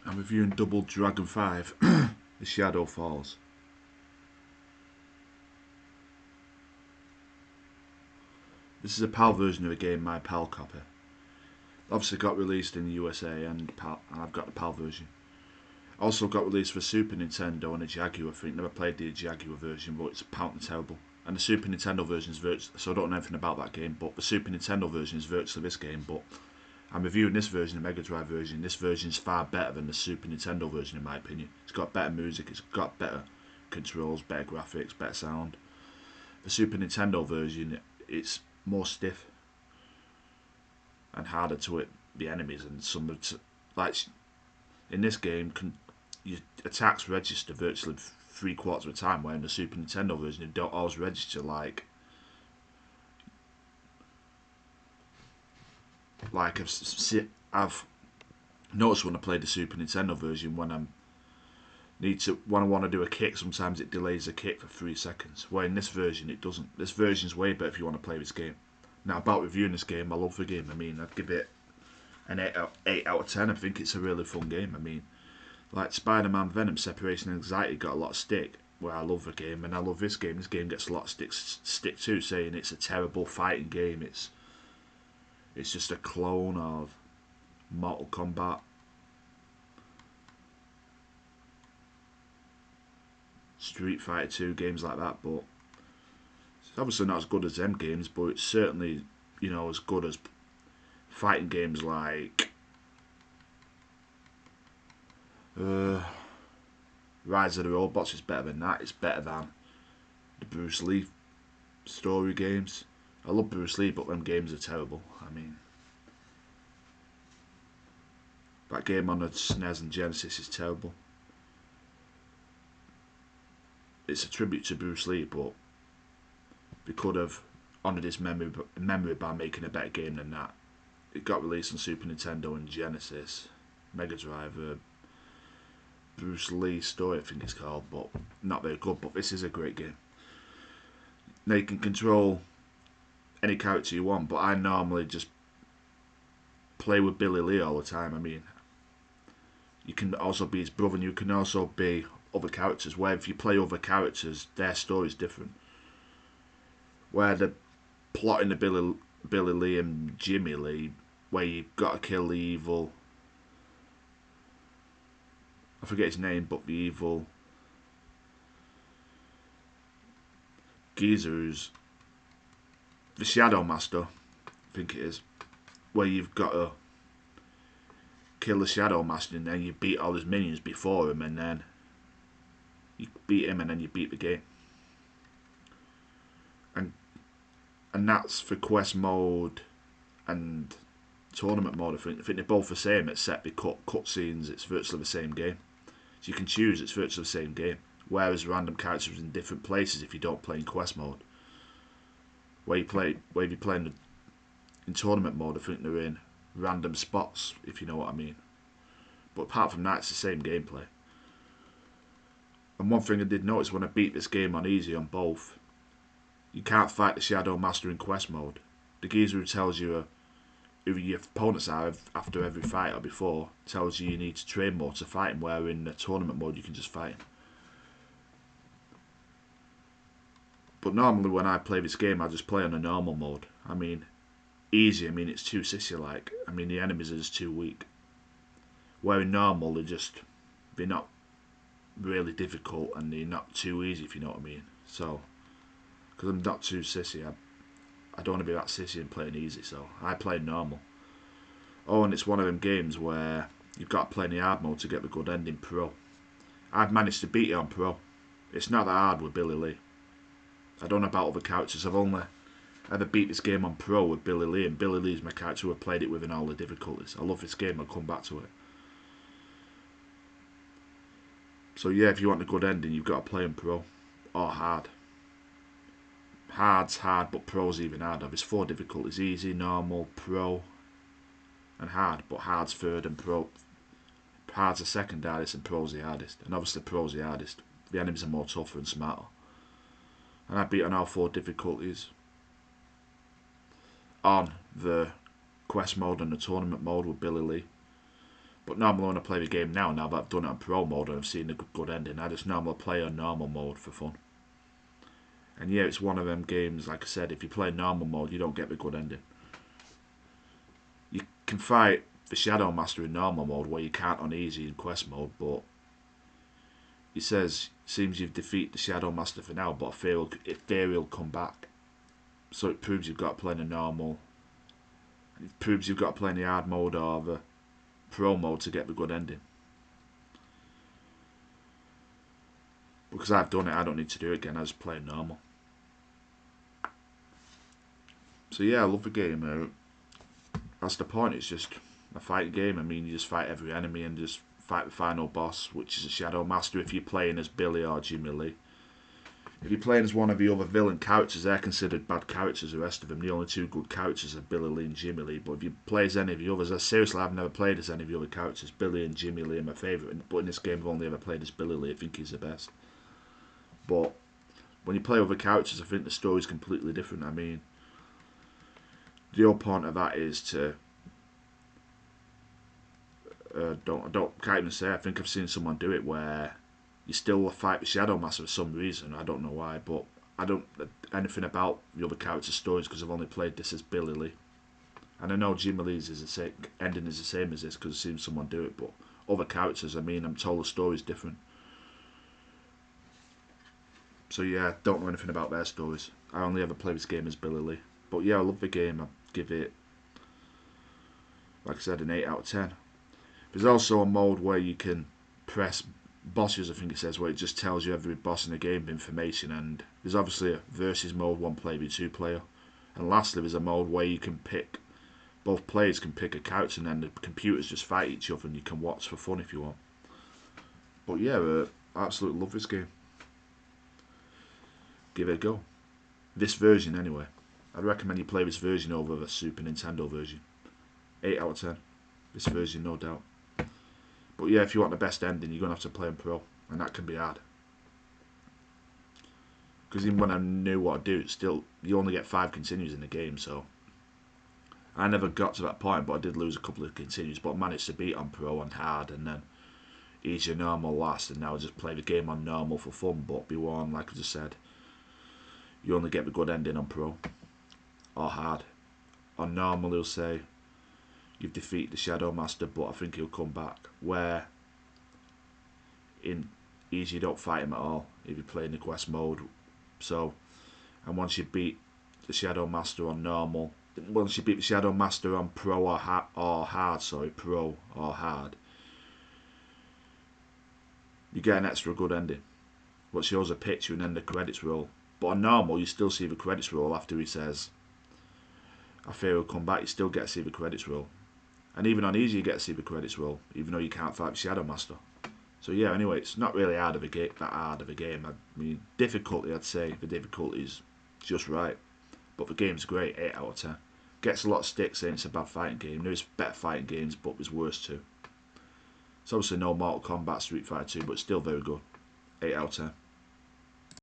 I'm reviewing Double Dragon 5, The Shadow Falls. This is a PAL version of the game, my PAL copy. Obviously got released in the USA and I've got the PAL version. Also got released for Super Nintendo and a Jaguar. I think never played the Jaguar version, but it's apparently terrible. And the Super Nintendo version is virtually, so I don't know anything about that game, but the Super Nintendo version is virtually this game, but I'm reviewing this version, the Megadrive version. This version is far better than the Super Nintendo version in my opinion. It's got better music, it's got better controls, better graphics, better sound. The Super Nintendo version, it's more stiff and harder to hit the enemies, and some of like in this game, your attacks register virtually 3/4 of the time, where in the Super Nintendo version you don't always register like I've noticed when I play the Super Nintendo version, when I want to do a kick, sometimes it delays the kick for 3 seconds. Where in this version it doesn't. This version's way better if you want to play this game. Now about reviewing this game, I love the game. I mean, I'd give it an 8 out of 10. I think it's a really fun game. I mean, like Spider-Man Venom Separation Anxiety got a lot of stick, where I love the game, and I love this game. This game gets a lot of stick too, saying it's a terrible fighting game. It's just a clone of Mortal Kombat. Street Fighter 2, games like that, but it's obviously not as good as them games, but it's certainly, as good as fighting games like Rise of the Robots. Is better than that. It's better than the Bruce Lee story games. I love Bruce Lee, but them games are terrible. I mean, that game on the SNES and Genesis is terrible. It's a tribute to Bruce Lee, but they could have honoured his memory by making a better game than that. It got released on Super Nintendo and Genesis, Mega Drive. Bruce Lee story, I think it's called, but not very good. But this is a great game. Now you can control any character you want, but I normally just play with Billy Lee all the time. I mean, you can also be his brother, and you can also be other characters. Where if you play other characters, their story's different. Where the plot in the Billy Lee and Jimmy Lee, where you've got to kill the evil, I forget his name, but the evil geezer who's the Shadow Master, I think it is, where you've got to kill the Shadow Master and then you beat all his minions before him, and then you beat him and then you beat the game. And that's for quest mode and tournament mode. I think they're both the same, except they cut scenes. It's virtually the same game. So you can choose. It's virtually the same game. Whereas random characters in different places if you don't play in quest mode. Where you play in tournament mode, I think they're in random spots, if you know what I mean. But apart from that, it's the same gameplay. And one thing I did notice when I beat this game on easy on both, you can't fight the Shadow Master in quest mode. The geezer who tells you who your opponents are after every fight or before tells you need to train more to fight him, where in the tournament mode you can just fight him. But normally when I play this game, I just play on a normal mode. I mean, easy, I mean it's too sissy like. I mean the enemies are just too weak. Where in normal they're not really difficult and they're not too easy, if you know what I mean. So, because I'm not too sissy, I don't want to be that sissy and playing easy, so I play normal. Oh, and it's one of them games where you've got to play in the hard mode to get the good ending pro. I've managed to beat it on pro. It's not that hard with Billy Lee. I don't know about other characters. I've only ever beat this game on pro with Billy Lee, and Billy Lee is my character who I've played it with in all the difficulties. I love this game. I'll come back to it. So yeah, if you want a good ending, you've got to play on pro or hard. Hard's hard, but pro's even harder. There's 4 difficulties: easy, normal, pro, and hard. But hard's third, and hard's the second hardest, and pro's the hardest. And obviously, pro's the hardest. The enemies are more tougher and smarter. And I beat on all 4 difficulties on the quest mode and the tournament mode with Billy Lee. But normally when I play the game now that I've done it on pro mode and I've seen a good ending, I just normally play on normal mode for fun. And yeah, it's one of them games, like I said, if you play normal mode, you don't get the good ending. You can fight the Shadow Master in normal mode where you can't on easy in quest mode, but it says, seems you've defeated the Shadow Master for now, but I fear he'll come back. So it proves you've got to play in a normal. It proves you've got to play in the hard mode or the pro mode to get the good ending. Because I've done it, I don't need to do it again, I just play normal. So yeah, I love the game. That's the point, it's just a fighting game. I mean, you just fight every enemy and just fight the final boss, which is a Shadow Master if you're playing as Billy or Jimmy Lee. If you're playing as one of the other villain characters, they're considered bad characters, the rest of them. The only two good characters are Billy Lee and Jimmy Lee. But if you play as any of the others, seriously, I've never played as any of the other characters. Billy and Jimmy Lee are my favourite, but in this game I've only ever played as Billy Lee. I think he's the best. But when you play other characters, I think the story's completely different. I mean, the whole point of that is to... can't even say. I think I've seen someone do it where you still fight the Shadow Master for some reason. I don't know why, but I don't know anything about the other characters' stories because I've only played this as Billy Lee. And I know Jimmy Lee's ending is the same as this because I've seen someone do it, but other characters, I mean, I'm told the story's different. So yeah, I don't know anything about their stories. I only ever play this game as Billy Lee. But yeah, I love the game. I give it, like I said, an 8 out of 10. There's also a mode where you can press bosses, I think it says, where it just tells you every boss in the game information, and there's obviously a versus mode, 1 player v 2 player, and lastly there's a mode where you can pick, both players can pick a character and then the computers just fight each other and you can watch for fun if you want. But yeah, I absolutely love this game. Give it a go. This version anyway. I'd recommend you play this version over the Super Nintendo version. 8 out of 10. This version, no doubt. But yeah, if you want the best ending, you're going to have to play on Pro, and that can be hard. Because even when I knew what to do, still, you only get 5 continues in the game, so... I never got to that point, but I did lose a couple of continues, but I managed to beat on Pro and hard, and then easy normal last, and now I just play the game on normal for fun, but be warned, like I just said, you only get the good ending on Pro, or hard. On normal, he'll say, you've defeated the Shadow Master, but I think he'll come back. Where in easy you don't fight him at all if you play in the quest mode. So, and once you beat the Shadow Master on normal, once you beat the Shadow Master on pro or pro or hard, you get an extra good ending, what shows a picture and then the credits roll. But on normal, you still see the credits roll after he says, I fear he'll come back. You still get to see the credits roll. And even on easy you get to see the credits roll, even though you can't fight the Shadow Master. So yeah, anyway, it's not really that hard of a game. I mean, difficulty, I'd say the difficulty is just right. But the game's great, 8 out of 10. Gets a lot of sticks saying it's a bad fighting game. There's better fighting games, but there's worse too. It's obviously no Mortal Kombat, Street Fighter 2, but it's still very good. 8 out of 10.